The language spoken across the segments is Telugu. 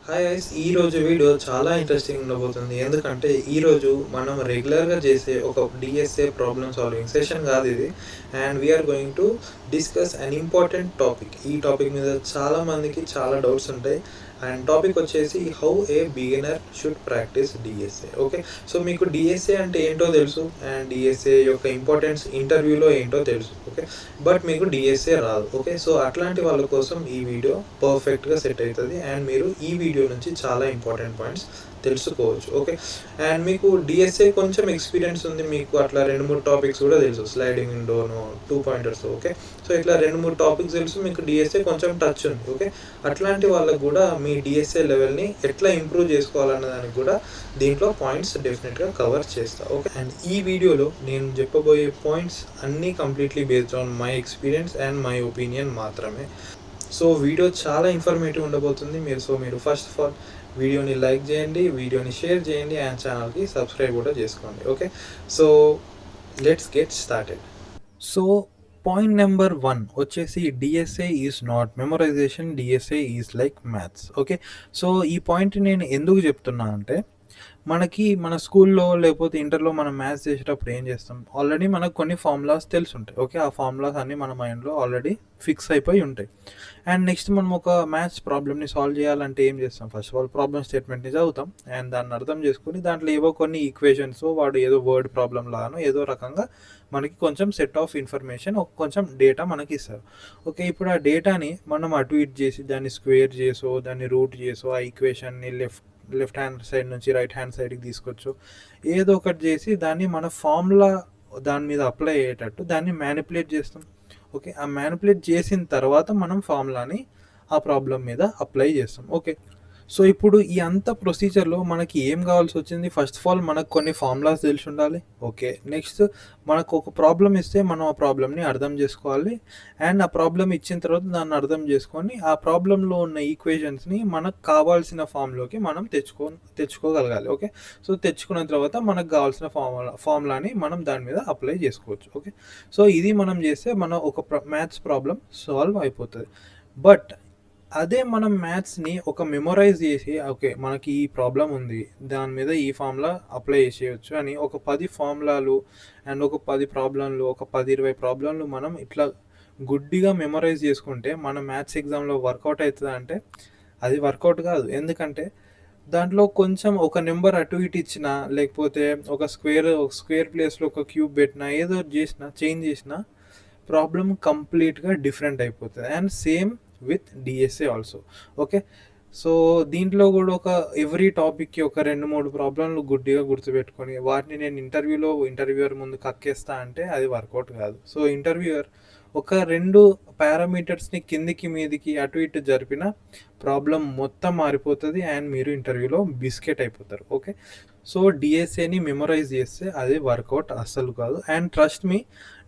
హాయ్ గైస్, ఈ రోజు వీడియో చాలా ఇంట్రెస్టింగ్ ఉండబోతుంది. ఎందుకంటే ఈ రోజు మనం రెగ్యులర్గా చేసే ఒక డిఎస్ఏ ప్రాబ్లమ్ సాల్వింగ్ సెషన్ కాదు ఇది. And we are going to discuss an important topic. ఈ టాపిక్ మీద చాలా మందికి చాలా డౌట్స్ ఉంటాయి. అండ్ టాపిక్ వచ్చేసి how a beginner should practise DSA. Okay, so మీకు డిఎస్ఏ అంటే ఏంటో తెలుసు అండ్ డిఎస్ఏ యొక్క ఇంపార్టెన్స్ ఇంటర్వ్యూలో ఏంటో తెలుసు. ఓకే, బట్ మీకు డిఎస్ఏ రాదు. ఓకే, సో అట్లాంటి వాళ్ళ కోసం ఈ వీడియో పర్ఫెక్ట్గా సెట్ అవుతుంది అండ్ మీరు ఈ వీడియో నుంచి చాలా ఇంపార్టెంట్ పాయింట్స్ తెలుసుకోవచ్చు. ఓకే, అండ్ మీకు డిఎస్ఏ కొంచెం ఎక్స్పీరియన్స్ ఉంది, మీకు అట్లా 2-3 టాపిక్స్ కూడా తెలుసు, స్లైడింగ్ విండోను, 2 పాయింటర్స్. ఓకే, సో ఇట్లా 2-3 టాపిక్స్ తెలుసు, మీకు డిఎస్ఏ కొంచెం టచ్ ఉంది. ఓకే, అట్లాంటి వాళ్ళకు కూడా మీ డిఎస్ఏ లెవెల్ని ఎట్లా ఇంప్రూవ్ చేసుకోవాలన్న దానికి కూడా దీంట్లో పాయింట్స్ డెఫినెట్గా కవర్ చేస్తా. ఓకే, అండ్ ఈ వీడియోలో నేను చెప్పబోయే పాయింట్స్ అన్నీ completely based on my experience and my opinion మాత్రమే. సో వీడియో చాలా ఇన్ఫర్మేటివ్ ఉండబోతుంది. మీరు ఫస్ట్ ఆఫ్ ఆల్ వీడియోని లైక్ చేయండి, వీడియోని షేర్ చేయండి అండ్ ఛానల్కి సబ్స్క్రైబ్ కూడా చేసుకోండి. Okay, so let's get started. So point number 1 వచ్చేసి DSA is not memorisation, DSA is like maths. Okay, so ఈ పాయింట్ నేను ఎందుకు చెప్తున్నా అంటే, మన స్కూల్లో లేకపోతే ఇంటర్లో మనం మ్యాథ్స్ చేసేటప్పుడు ఏం చేస్తాం, ఆల్రెడీ మనకు కొన్ని ఫార్ములాస్ తెలిసి ఉంటాయి. ఓకే, ఆ ఫార్ములాస్ అన్నీ మన మైండ్లో ఆల్రెడీ ఫిక్స్ అయిపోయి ఉంటాయి. అండ్ నెక్స్ట్ మనం ఒక మ్యాథ్స్ ప్రాబ్లమ్ని సాల్వ్ చేయాలంటే ఏం చేస్తాం, ఫస్ట్ ఆఫ్ ఆల్ ప్రాబ్లమ్ స్టేట్మెంట్ని చదువుతాం అండ్ దాన్ని అర్థం చేసుకుని దాంట్లో ఏవో కొన్ని ఈక్వేషన్స్, వాడు ఏదో వర్డ్ ప్రాబ్లం లాగానో ఏదో రకంగా మనకి కొంచెం సెట్ ఆఫ్ ఇన్ఫర్మేషన్, కొంచెం డేటా మనకి ఇస్తారు. ఓకే, ఇప్పుడు ఆ డేటాని మనం అటు ఇటు చేసి దాన్ని స్క్వేర్ చేసో దాన్ని రూట్ చేసో ఆ ఈక్వేషన్ని లెఫ్ట్ హ్యాండ్ సైడ్ నుంచి రైట్ హ్యాండ్ సైడ్కి తీసుకొచ్చు, ఏదో ఒకటి చేసి దాన్ని మన ఫార్ములా దాని మీద అప్లై అయ్యేటట్టు దాన్ని మ్యానిపులేట్ చేస్తాం. ఓకే, ఆ మ్యానిపులేట్ చేసిన తర్వాత మనం ఫార్ములాని ఆ ప్రాబ్లం మీద అప్లై చేస్తాం. ఓకే, సో ఇప్పుడు ఈ అంత ప్రొసీజర్లో మనకి ఏం కావాల్సి వచ్చింది, ఫస్ట్ ఆఫ్ ఆల్ మనకు కొన్ని ఫార్ములాస్ తెలిసి ఉండాలి. ఓకే, నెక్స్ట్ మనకు ఒక ప్రాబ్లం ఇస్తే మనం ఆ ప్రాబ్లమ్ని అర్థం చేసుకోవాలి అండ్ ఆ ప్రాబ్లం ఇచ్చిన తర్వాత దాన్ని అర్థం చేసుకొని ఆ ప్రాబ్లంలో ఉన్న ఈక్వేషన్స్ని మనకు కావాల్సిన ఫామ్లోకి మనం తెచ్చుకోగలగాలి. ఓకే, సో తెచ్చుకున్న తర్వాత మనకు కావాల్సిన ఫార్ములాని మనం దాని మీద అప్లై చేసుకోవచ్చు. ఓకే, సో ఇది మనం చేస్తే మన ఒక మ్యాథ్స్ ప్రాబ్లం సాల్వ్ అయిపోతుంది. బట్ అదే మనం మ్యాథ్స్ని ఒక మెమొరైజ్ చేసి, ఓకే మనకి ఈ ప్రాబ్లం ఉంది, దాని మీద ఈ ఫార్ములా అప్లై చేసేయచ్చు అని ఒక 10 ఫార్ములాలు అండ్ ఒక 10 ప్రాబ్లంలు, ఒక 10-20 ప్రాబ్లంలు మనం ఇట్లా గుడ్డిగా మెమొరైజ్ చేసుకుంటే మన మ్యాథ్స్ ఎగ్జామ్లో వర్కౌట్ అవుతుందా అంటే అది వర్కౌట్ కాదు. ఎందుకంటే దాంట్లో కొంచెం ఒక నెంబర్ అటు ఇటు ఇచ్చినా, లేకపోతే ఒక స్క్వేర్ ప్లేస్లో ఒక క్యూబ్ పెట్టినా, ఏదో చేసినా, చేంజ్ చేసినా ప్రాబ్లం కంప్లీట్గా డిఫరెంట్ అయిపోతుంది. And same with DSA also. Okay, so దీంట్లో కూడా ఒక ఎవ్రీ టాపిక్కి ఒక 2-3 ప్రాబ్లంలు గుడ్డిగా గుర్తుపెట్టుకొని వాటిని నేను ఇంటర్వ్యూయర్ ముందు కక్కేస్తా అంటే అది వర్కౌట్ కాదు. సో ఇంటర్వ్యూయర్ ఒక 2 పారామీటర్స్ని కిందికి మీదికి అటు ఇటు జరిపిన ప్రాబ్లం మొత్తం మారిపోతుంది అండ్ మీరు ఇంటర్వ్యూలో బిస్కెట్ అయిపోతారు. ఓకే, సో డిఎస్ఏని మెమొరైజ్ చేస్తే అది వర్కౌట్ అస్సలు కాదు. అండ్ ట్రస్ట్ మీ,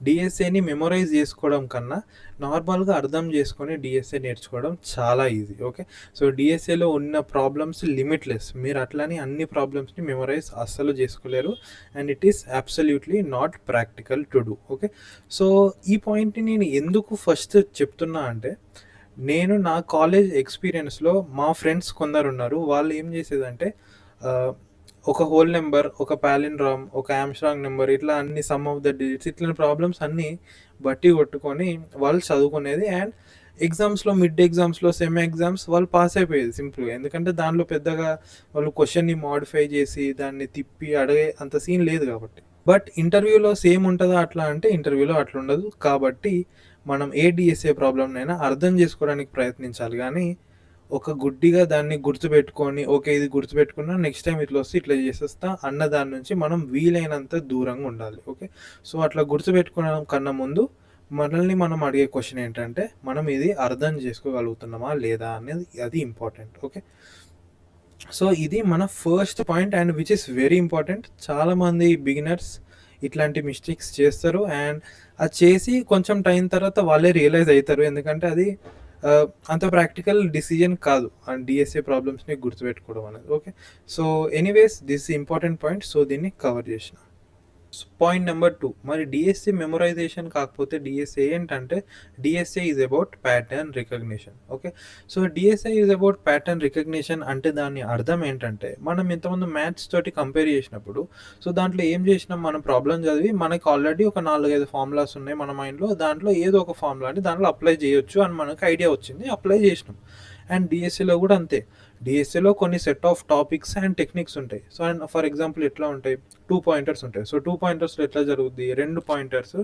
డిఎస్ఏని మెమొరైజ్ చేసుకోవడం కన్నా నార్మల్గా అర్థం చేసుకొని డిఎస్ఏ నేర్చుకోవడం చాలా ఈజీ. ఓకే, సో డిఎస్ఏలో ఉన్న ప్రాబ్లమ్స్ లిమిట్లెస్, మీరు అట్లని అన్ని ప్రాబ్లమ్స్ని మెమొరైజ్ అస్సలు చేసుకోలేరు and it is absolutely not practical to do. Okay, so ఈ పాయింట్ని నేను ఎందుకు ఫస్ట్ చెప్తున్నా అంటే, నేను నా కాలేజ్ ఎక్స్పీరియన్స్లో మా ఫ్రెండ్స్ కొందరు ఉన్నారు, వాళ్ళు ఏం చేసేదంటే ఒక హోల్ నెంబర్, ఒక పాలిండ్రామ్, ఒక ఆమ్స్ట్రాంగ్ నెంబర్, ఇట్లా అన్ని సమ్ ఆఫ్ ద డిజిట్స్, ఇట్లా ప్రాబ్లమ్స్ అన్నీ బట్టి కొట్టుకొని వాళ్ళు చదువుకునేది. అండ్ మిడ్ ఎగ్జామ్స్లో సెమ్ ఎగ్జామ్స్ వాళ్ళు పాస్ అయిపోయేది సింపుల్గా. ఎందుకంటే దానిలో పెద్దగా వాళ్ళు క్వశ్చన్ని మాడిఫై చేసి దాన్ని తిప్పి అడిగే అంత సీన్ లేదు కాబట్టి. బట్ ఇంటర్వ్యూలో సేమ్ ఉంటుందా అట్లా అంటే ఇంటర్వ్యూలో అట్లా ఉండదు. కాబట్టి మనం ఏ డిఎస్ఏ ప్రాబ్లమ్నైనా అర్థం చేసుకోవడానికి ప్రయత్నించాలి, కానీ ఒక గుడ్డిగా దాన్ని గుర్తుపెట్టుకొని, ఓకే ఇది గుర్తుపెట్టుకున్నా నెక్స్ట్ టైం ఇట్లా వస్తే ఇట్లా చేసేస్తా అన్న దాని నుంచి మనం వీలైనంత దూరంగా ఉండాలి. ఓకే, సో అట్లా గుర్తుపెట్టుకోవడం కన్నా ముందు మనల్ని మనం అడిగే క్వశ్చన్ ఏంటంటే, మనం ఇది అర్థం చేసుకోగలుగుతున్నామా లేదా అనేది, అది ఇంపార్టెంట్. ఓకే, సో ఇది మన first point and which is very important. చాలామంది బిగినర్స్ ఇట్లాంటి మిస్టేక్స్ చేస్తారు అండ్ అది చేసి కొంచెం టైం తర్వాత వాళ్ళే రియలైజ్ అవుతారు, ఎందుకంటే అది అంత ప్రాక్టికల్ డిసిజన్ కాదు అండ్ డిఎస్ఏ ప్రాబ్లమ్స్ని గుర్తుపెట్టుకోవడం అనేది. Okay, so anyways this important point, so దీన్ని కవర్ చేసిన. పాయింట్ నెంబర్ 2, మరి డిఎస్ఏ మెమొరైజేషన్ కాకపోతే డిఎస్ఏ ఏంటంటే DSA is about pattern recognition. Okay, so DSA is about pattern recognition అంటే దాని అర్థం ఏంటంటే మనం ఇంతకుముందు మ్యాథ్స్ తోటి కంపేర్ చేసినప్పుడు సో దాంట్లో ఏం చేసినాం, మనం ప్రాబ్లం చదివి మనకి ఆల్రెడీ ఒక 4-5 ఫార్ములాస్ ఉన్నాయి మన మైండ్లో, దాంట్లో ఏదో ఒక ఫార్ములాని దాంట్లో అప్లై చేయొచ్చు అని మనకు ఐడియా వచ్చింది, అప్లై చేసినాం. అండ్ డిఎస్ఏలో కూడా అంతే, డిఎస్ఏలో కొన్ని set of topics and techniques ఉంటాయి. సో అండ్ ఫర్ ఎగ్జాంపుల్ ఎట్లా ఉంటాయి, 2 పాయింటర్స్ ఉంటాయి. సో 2 పాయింటర్స్లో ఎట్లా జరుగుద్ది, 2 పాయింటర్స్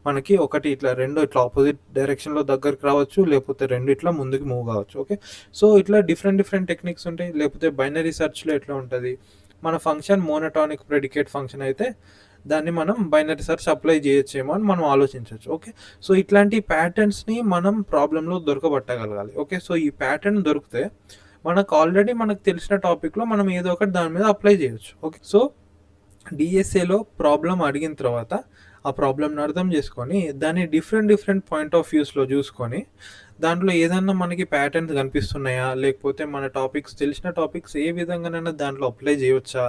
మనకి ఒకటి ఇట్లా ఇట్లా ఆపోజిట్ డైరెక్షన్లో దగ్గరికి రావచ్చు, లేకపోతే 2 ఇట్లా ముందుకు మూవ్ కావచ్చు. ఓకే, సో ఇట్లా డిఫరెంట్ టెక్నిక్స్ ఉంటాయి. లేకపోతే బైనరీ సెర్చ్లో ఎట్లా ఉంటుంది, మన ఫంక్షన్ మోనోటానిక్ ప్రెడికేట్ ఫంక్షన్ అయితే దాన్ని మనం బైనరీ సెర్చ్ అప్లై చేయొచ్చేమో అని మనం ఆలోచించవచ్చు. ఓకే, సో ఇట్లాంటి ప్యాటర్న్స్ని మనం ప్రాబ్లంలో దొరకబట్టగలగాలి. ఓకే, సో ఈ ప్యాటర్న్ దొరికితే మనకు తెలిసిన టాపిక్లో మనం ఏదో ఒకటి దాని మీద అప్లై చేయొచ్చు. ఓకే, సో డిఎస్ఏలో ప్రాబ్లం అడిగిన తర్వాత ఆ ప్రాబ్లమ్ని అర్థం చేసుకొని దాన్ని డిఫరెంట్ పాయింట్ ఆఫ్ వ్యూస్లో చూసుకొని దాంట్లో ఏదన్నా మనకి ప్యాటర్న్స్ కనిపిస్తున్నాయా, లేకపోతే మన తెలిసిన టాపిక్స్ ఏ విధంగానైనా దాంట్లో అప్లై చేయవచ్చా.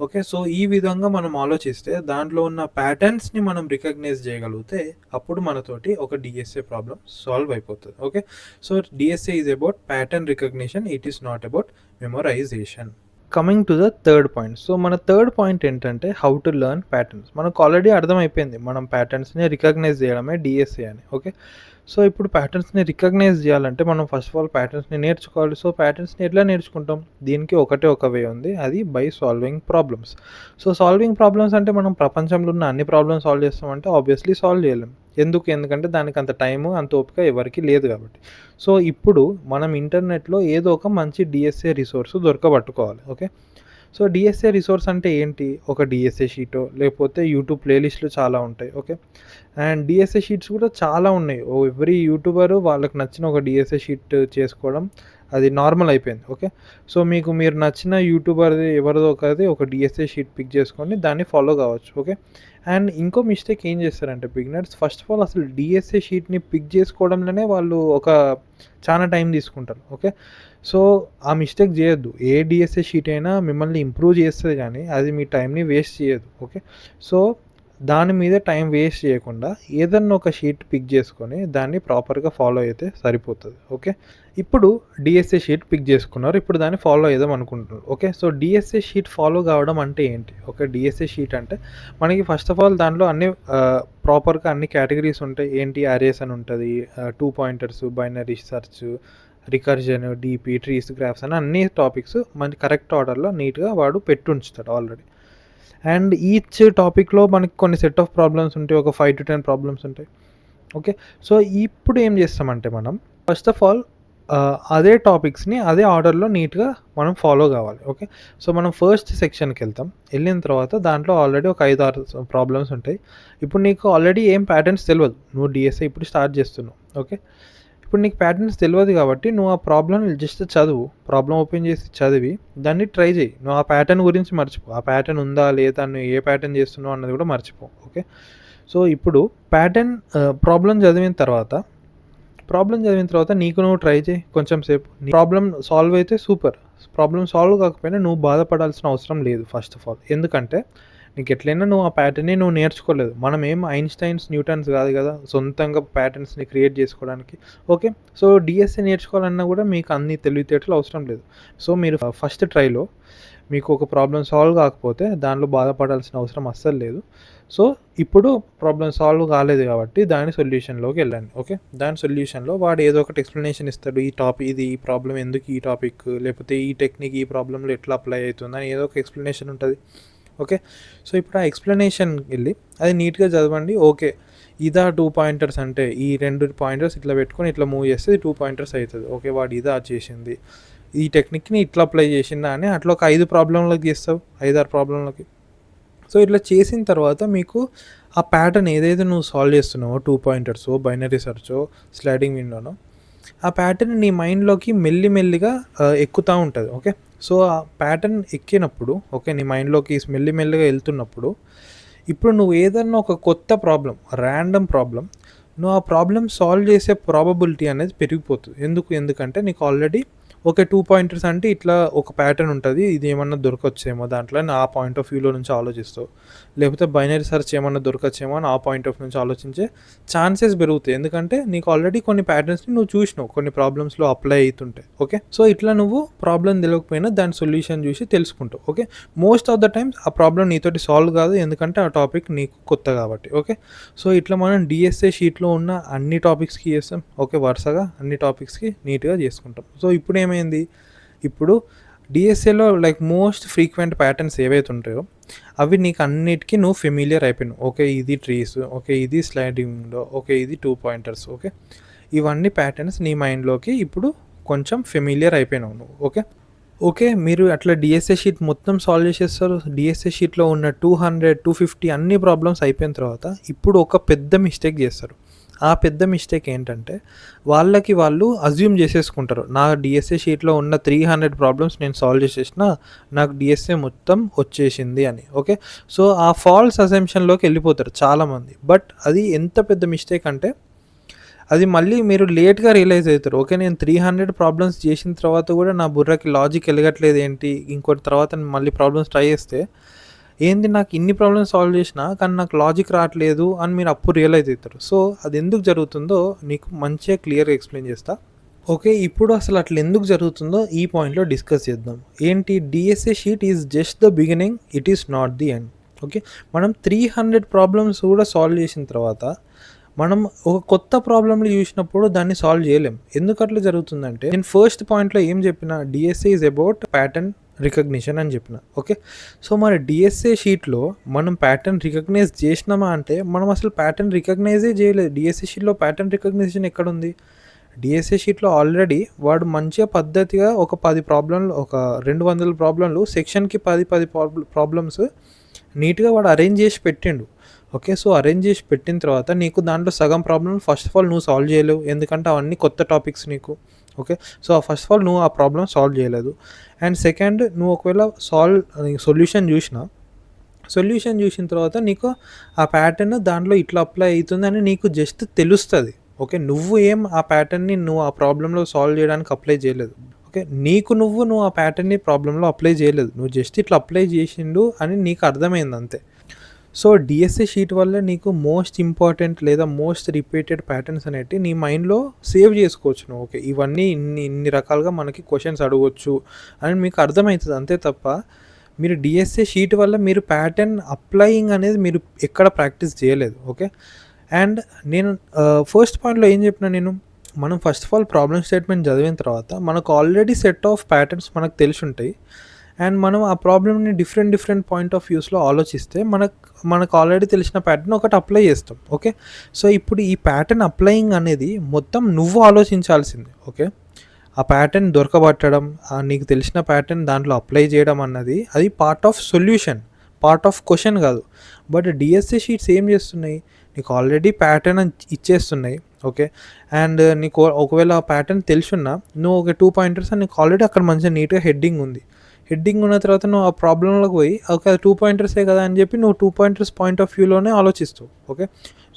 ఓకే, సో ఈ విధంగా మనం ఆలోచిస్తే దాంట్లో ఉన్న ప్యాటర్న్స్ని మనం రికగ్నైజ్ చేయగలిగితే అప్పుడు మనతోటి ఒక డిఎస్ఏ ప్రాబ్లం సాల్వ్ అయిపోతుంది. Okay, so DSA is about pattern recognition, it is not about memorization. Coming to the third point. So మన థర్డ్ పాయింట్ ఏంటంటే హౌ టు లెర్న్ ప్యాటర్న్స్. మనకు ఆల్రెడీ అర్థమైపోయింది మనం ప్యాటర్న్స్ని రికగ్నైజ్ చేయడమే డిఎస్ఏ అని. ఓకే, సో ఇప్పుడు ప్యాటర్న్స్ని రికగ్నైజ్ చేయాలంటే మనం ఫస్ట్ ఆఫ్ ఆల్ ప్యాటర్న్స్ని నేర్చుకోవాలి. సో ప్యాటర్న్స్ని ఎట్లా నేర్చుకుంటాం, దీనికి ఒక వే ఉంది, అది by solving problems. So solving problems అంటే మనం ప్రపంచంలో ఉన్న అన్ని ప్రాబ్లమ్స్ సాల్వ్ చేస్తామంటే ఆబ్వియస్లీ సాల్వ్ చేయలేం. ఎందుకంటే దానికి అంత టైము అంత ఓపిక ఎవరికి లేదు కాబట్టి. సో ఇప్పుడు మనం ఇంటర్నెట్లో ఏదో ఒక మంచి డిఎస్ఏ రిసోర్స్ దొరకబట్టుకోవాలి. ఓకే, సో డిఎస్ఏ రిసోర్స్ అంటే ఏంటి, ఒక డిఎస్ఏ షీటో లేకపోతే యూట్యూబ్ ప్లేలిస్ట్లు చాలా ఉంటాయి. ఓకే, అండ్ డిఎస్ఏ షీట్స్ కూడా చాలా ఉన్నాయి. ఎవ్రీ యూట్యూబరు వాళ్ళకి నచ్చిన ఒక డిఎస్ఏ షీట్ చేసుకోవడం అది నార్మల్ అయిపోయింది. ఓకే, సో మీరు నచ్చిన యూట్యూబర్ది ఎవరిదో ఒక డిఎస్ఏ షీట్ పిక్ చేసుకొని దాన్ని ఫాలో కావచ్చు. ఓకే, అండ్ ఇంకో మిస్టేక్ ఏం చేస్తారంటే బిగినర్స్ ఫస్ట్ ఆఫ్ ఆల్ అసలు డిఎస్ఏ షీట్ని పిక్ చేసుకోవడంలోనే వాళ్ళు చాలా టైం తీసుకుంటారు. ఓకే, సో ఆ మిస్టేక్ చేయొద్దు. ఏ డిఎస్ఏ షీట్ అయినా మిమ్మల్ని ఇంప్రూవ్ చేస్తుంది కానీ అది మీ టైంని వేస్ట్ చేయదు. ఓకే, సో దాని మీద టైం వేస్ట్ చేయకుండా ఏదన్నా ఒక షీట్ పిక్ చేసుకొని దాన్ని ప్రాపర్గా ఫాలో అయితే సరిపోతుంది. ఓకే, ఇప్పుడు డిఎస్ఏ షీట్ పిక్ చేసుకున్నారు, ఇప్పుడు దాన్ని ఫాలో అయ్యేదాం అనుకుంటున్నారు. Okay, so DSA sheet follow కావడం అంటే ఏంటి, ఓకే డిఎస్ఏ షీట్ అంటే మనకి ఫస్ట్ ఆఫ్ ఆల్ దాంట్లో అన్ని ప్రాపర్గా అన్ని కేటగిరీస్ ఉంటాయి. ఏంటి, అరేస్ అని ఉంటుంది, 2 pointers, binary search, recursion, DP, trees, graphs అని అన్ని టాపిక్స్ మనకి కరెక్ట్ ఆర్డర్లో నీట్గా వాడు పెట్టి ఉంచుతాడు ఆల్రెడీ. అండ్ ఈచ్ టాపిక్లో మనకి కొన్ని సెట్ ఆఫ్ ప్రాబ్లమ్స్ ఉంటాయి, ఒక 5 to 10 ప్రాబ్లమ్స్ ఉంటాయి. ఓకే, సో ఇప్పుడు ఏం చేస్తామంటే మనం ఫస్ట్ ఆఫ్ ఆల్ అదే టాపిక్స్ని అదే ఆర్డర్లో నీట్గా మనం ఫాలో కావాలి. ఓకే, సో మనం ఫస్ట్ సెక్షన్కి వెళ్ళిన తర్వాత దాంట్లో ఆల్రెడీ ఒక 5-6 ప్రాబ్లమ్స్ ఉంటాయి. ఇప్పుడు నీకు ఆల్రెడీ ఏం ప్యాటర్న్స్ తెలియదు, నువ్వు డిఎస్ఏ ఇప్పుడు స్టార్ట్ చేస్తున్నావు. ఓకే, ఇప్పుడు నీకు ప్యాటర్న్స్ తెలియదు కాబట్టి నువ్వు ఆ ప్రాబ్లం జస్ట్ ప్రాబ్లం ఓపెన్ చేసి చదివి దాన్ని ట్రై చేయి. నువ్వు ఆ ప్యాటర్న్ గురించి మర్చిపో, ఆ ప్యాటర్న్ ఉందా లేదా, నువ్వు ఏ ప్యాటర్న్ చేస్తున్నావు అన్నది కూడా మర్చిపో. ఓకే, సో ఇప్పుడు ప్రాబ్లం చదివిన తర్వాత నీకు నువ్వు ట్రై చేయి కొంచెం సేపు. ప్రాబ్లం సాల్వ్ అయితే సూపర్, ప్రాబ్లం సాల్వ్ కాకపోయినా నువ్వు బాధపడాల్సిన అవసరం లేదు ఫస్ట్ ఆఫ్ ఆల్. ఎందుకంటే నీకు ఎట్లయినా నువ్వు ఆ ప్యాటర్న్ని నువ్వు నేర్చుకోలేదు. మనం ఏం ఐన్స్టైన్స్, న్యూటన్స్ కాదు కదా సొంతంగా ప్యాటర్న్స్ని క్రియేట్ చేసుకోవడానికి. ఓకే, సో డిఎస్ఏ నేర్చుకోవాలన్నా కూడా మీకు అన్ని తెలివితేటలు అవసరం లేదు. సో మీరు ఫస్ట్ ట్రైలో మీకు ఒక ప్రాబ్లం సాల్వ్ కాకపోతే దానిలో బాధపడాల్సిన అవసరం అస్సలు లేదు. సో ఇప్పుడు ప్రాబ్లం సాల్వ్ కాలేదు కాబట్టి దాని సొల్యూషన్లోకి వెళ్ళండి. ఓకే, దాని సొల్యూషన్లో వాడు ఏదో ఒకటి ఎక్స్ప్లెనేషన్ ఇస్తాడు, ఈ ప్రాబ్లం ఎందుకు, ఈ టాపిక్ లేకపోతే ఈ టెక్నిక్ ఈ ప్రాబ్లంలో ఎట్లా అప్లై అవుతుంది అని ఏదో ఒక ఎక్స్ప్లెనేషన్ ఉంటుంది. ఓకే, సో ఇప్పుడు ఆ ఎక్స్ప్లెనేషన్ వెళ్ళి అది నీట్గా చదవండి. ఓకే, ఇదా 2 పాయింటర్స్ అంటే ఈ 2 పాయింటర్స్ ఇట్లా పెట్టుకొని ఇట్లా మూవ్ చేస్తే 2 పాయింటర్స్ అవుతుంది. ఓకే, వాడు ఇదా చేసింది, ఈ టెక్నిక్ని ఇట్లా అప్లై చేసిందా అని అట్లా ఒక 5 ప్రాబ్లంలకు చేస్తావు, 5-6 ప్రాబ్లంలకి. సో ఇట్లా చేసిన తర్వాత మీకు ఆ ప్యాటర్న్ ఏదైతే నువ్వు సాల్వ్ చేస్తున్నావో 2 పాయింటర్స్, బైనరీ సెర్చో, స్లైడింగ్ విండోనో, ఆ ప్యాటర్న్ నీ మైండ్లోకి మెల్లిమెల్లిగా ఎక్కుతూ ఉంటుంది. ఓకే, సో ఆ ప్యాటర్న్ ఎక్కినప్పుడు, ఓకే నీ మైండ్లోకి మెల్లిమెల్లిగా వెళ్తున్నప్పుడు ఇప్పుడు నువ్వు ఏదన్నా ఒక కొత్త ప్రాబ్లం, ర్యాండమ్ ప్రాబ్లం, నువ్వు ఆ ప్రాబ్లం సాల్వ్ చేసే ప్రాబబిలిటీ అనేది పెరిగిపోతుంది. ఎందుకంటే నీకు ఆల్రెడీ ఓకే. 2 పాయింటర్స్ అంటే ఇట్లా ఒక ప్యాటర్న్ ఉంటది. ఇది ఏమన్నా దొరకొచ్చేమో దాంట్లో అని ఆ పాయింట్ ఆఫ్ వ్యూలో నుంచి ఆలోచిస్తావు. లేకపోతే బైనరీ సెర్చ్ ఏమన్నా దొరకొచ్చేమో అని ఆ పాయింట్ ఆఫ్ నుంచి ఆలోచించే ఛాన్సెస్ పెరుగుతాయి. ఎందుకంటే నీకు ఆల్రెడీ కొన్ని ప్యాటర్న్స్‌ని నువ్వు చూసినావు. కొన్ని ప్రాబ్లమ్స్‌లో అప్లై అయితుంటాయి. ఓకే. సో, ఇట్లా నువ్వు ప్రాబ్లమ్ తెలవకపోయినా దాని సొల్యూషన్ చూసి తెలుసుకుంటావు. Okay. Most of the times ఆ ప్రాబ్లమ్ నీతోటి సాల్వ్ కాదు. ఎందుకంటే ఆ టాపిక్ నీకు కొత్త కాబట్టి. ఓకే. సో, ఇట్లా మనం డీఎస్ఏ షీట్‌లో ఉన్న అన్ని టాపిక్స్‌కి చేస్తాం. ఓకే. వరుసగా అన్ని టాపిక్స్‌కి నీట్‌గా చేసుకుంటాం. సో, ఇప్పుడేమైంది? ఇప్పుడు డీఎస్ఏలో లైక్ మోస్ట్ ఫ్రీక్వెంట్ ప్యాటర్న్స్ ఏవైతే ఉంటాయో అవి నీకు అన్నిటికీ నువ్వు ఫెమిలియర్ అయిపోయినావు. ఓకే. ఇది ట్రీస్, ఓకే. ఇది స్లైడింగ్ విండో, ఓకే. ఇది 2 పాయింటర్స్, ఓకే. ఇవన్నీ ప్యాటర్న్స్ నీ మైండ్‌లోకి ఇప్పుడు కొంచెం ఫెమిలియర్ అయిపోయినావు నువ్వు. ఓకే. ఓకే. మీరు అట్లా డీఎస్ఏ షీట్ మొత్తం సాల్వ్ చేసేస్తారు. డీఎస్ఏ షీట్‌లో ఉన్న 200, 250 అన్ని ప్రాబ్లమ్స్ అయిపోయిన తర్వాత ఇప్పుడు ఒక పెద్ద మిస్టేక్ చేస్తారు. ఆ పెద్ద మిస్టేక్ ఏంటంటే వాళ్ళు అజ్యూమ్ చేసేసుకుంటారు. నా డీఎస్ఏ షీట్‌లో ఉన్న 300 ప్రాబ్లమ్స్ నేను సాల్వ్ చేసేసినా నాకు డీఎస్ఏ మొత్తం వచ్చేసింది అని. ఓకే. సో, ఆ ఫాల్స్ అసంప్షన్‌లోకి వెళ్ళిపోతారు చాలామంది. బట్ అది ఎంత పెద్ద మిస్టేక్ అంటే అది మళ్ళీ మీరు లేట్‌గా రియలైజ్ అవుతారు. ఓకే. నేను 300 ప్రాబ్లమ్స్ చేసిన తర్వాత కూడా నా బుర్రకి లాజిక్ ఎలగట్లేదు ఏంటి? ఇంకోటి తర్వాత నేను మళ్ళీ ప్రాబ్లమ్స్ ట్రై చేస్తే ఏంది నాకు ఇన్ని ప్రాబ్లమ్స్ సాల్వ్ చేసినా కానీ నాకు లాజిక్ రావట్లేదు అని మీరు అప్పుడు రియలైజ్ అవుతారు. సో, అది ఎందుకు జరుగుతుందో నీకు మంచిగా క్లియర్‌గా ఎక్స్‌ప్లెయిన్ చేస్తా. ఓకే. ఇప్పుడు అసలు అట్లా ఎందుకు జరుగుతుందో ఈ పాయింట్‌లో డిస్కస్ చేద్దాం. ఏంటి DSA sheet is just the beginning. It is not the end. Okay. మనం 300 ప్రాబ్లమ్స్ కూడా సాల్వ్ చేసిన తర్వాత మనం ఒక కొత్త ప్రాబ్లమ్‌ని చూసినప్పుడు దాన్ని సాల్వ్ చేయలేం. ఎందుకు అట్లా జరుగుతుందంటే నేను ఫస్ట్ పాయింట్‌లో ఏం చెప్పినా DSA is about pattern recognition అని చెప్పిన. ఓకే. సో, మరి డీఎస్ఏ షీట్‌లో మనం ప్యాటర్న్ రికగ్నైజ్ చేసినామా అంటే మనం అసలు ప్యాటర్న్ రికగ్నైజే చేయలేదు. డీఎస్ఏ షీట్‌లో ప్యాటర్న్ రికగ్నిషన్ ఎక్కడుంది? డీఎస్ఏ షీట్‌లో ఆల్రెడీ వాడు మంచిగా పద్ధతిగా ఒక 10 ప్రాబ్లమ్‌లు ఒక 200 ప్రాబ్లమ్‌లు సెక్షన్‌కి 10 ప్రాబ్లమ్స్ నీట్‌గా వాడు అరేంజ్ చేసి పెట్టిండు. ఓకే. సో, అరేంజ్ చేసి పెట్టిన తర్వాత నీకు దాంట్లో సగం ప్రాబ్లమ్ ఫస్ట్ ఆఫ్ ఆల్ నువ్వు సాల్వ్ చేయలేవు. ఎందుకంటే అవన్నీ కొత్త టాపిక్స్ నీకు. Okay. So, first of all నువ్వు ఆ ప్రాబ్లమ్ సాల్వ్ చేయలేదు. అండ్ సెకండ్ నువ్వు ఒకవేళ సొల్యూషన్ చూసిన తర్వాత నీకు ఆ ప్యాటర్న్ దాంట్లో ఇట్లా అప్లై అవుతుందని నీకు జస్ట్ తెలుస్తుంది. ఓకే. నువ్వు ఆ ప్యాటర్న్‌ని నువ్వు ఆ ప్రాబ్లమ్‌లో సాల్వ్ చేయడానికి అప్లై చేయలేదు. ఓకే. నువ్వు ఆ ప్యాటర్న్‌ని ప్రాబ్లమ్‌లో అప్లై చేయలేదు. నువ్వు జస్ట్ ఇట్లా అప్లై చేసిండు అని నీకు అర్థమైంది అంతే. సో, డీఎస్ఏ షీట్ వల్ల నీకు మోస్ట్ ఇంపార్టెంట్ లేదా మోస్ట్ రిపీటెడ్ ప్యాటర్న్స్ అనేటివి నీ మైండ్‌లో సేవ్ చేసుకోవచ్చు నువ్వు. ఓకే. ఇవన్నీ ఇన్ని రకాలుగా మనకి క్వెషన్స్ అడగొచ్చు అని మీకు అర్థమవుతది. అంతే తప్ప మీరు డీఎస్ఏ షీట్ వల్ల మీరు ప్యాటర్న్ అప్లయింగ్ అనేది మీరు ఎక్కడ ప్రాక్టీస్ చేయలేదు. ఓకే. అండ్ నేను ఫస్ట్ పాయింట్‌లో ఏం చెప్పినా నేను మనం first of all problem statement చదివిన తర్వాత మనకు ఆల్రెడీ సెట్ ఆఫ్ ప్యాటర్న్స్ మనకు తెలిసుంటాయి. అండ్ మనం ఆ ప్రాబ్లమ్‌ని డిఫరెంట్ పాయింట్ ఆఫ్ వ్యూస్‌లో ఆలోచిస్తే మనకు ఆల్రెడీ తెలిసిన ప్యాటర్న్ ఒకటి అప్లై చేస్తాం. ఓకే. సో, ఇప్పుడు ఈ ప్యాటర్న్ అప్లయింగ్ అనేది మొత్తం నువ్వు ఆలోచించాల్సింది. ఓకే. ఆ ప్యాటర్న్ దొరకబట్టడం, నీకు తెలిసిన ప్యాటర్న్ దాంట్లో అప్లై చేయడం అన్నది అది part of solution. Part of question కాదు. బట్ డీఎస్ఏ షీట్స్ ఏం చేస్తున్నాయి? నీకు ఆల్రెడీ ప్యాటర్న్ ఇచ్చేస్తున్నాయి. ఓకే. అండ్ నీకు ఒకవేళ ఆ ప్యాటర్న్ తెలిసున్నా నువ్వు ఒక 2 పాయింటర్స్ అని నీకు ఆల్రెడీ అక్కడ మంచిగా నీట్‌గా హెడ్డింగ్ ఉంది. హెడ్డింగ్ ఉన్న తర్వాత నువ్వు ఆ ప్రాబ్లమ్‌లోకి పోయి ఓకే. 2 పాయింటర్సే కదా అని చెప్పి నువ్వు 2 పాయింటర్స్ పాయింట్ ఆఫ్ వ్యూలోనే ఆలోచిస్తావు. ఓకే.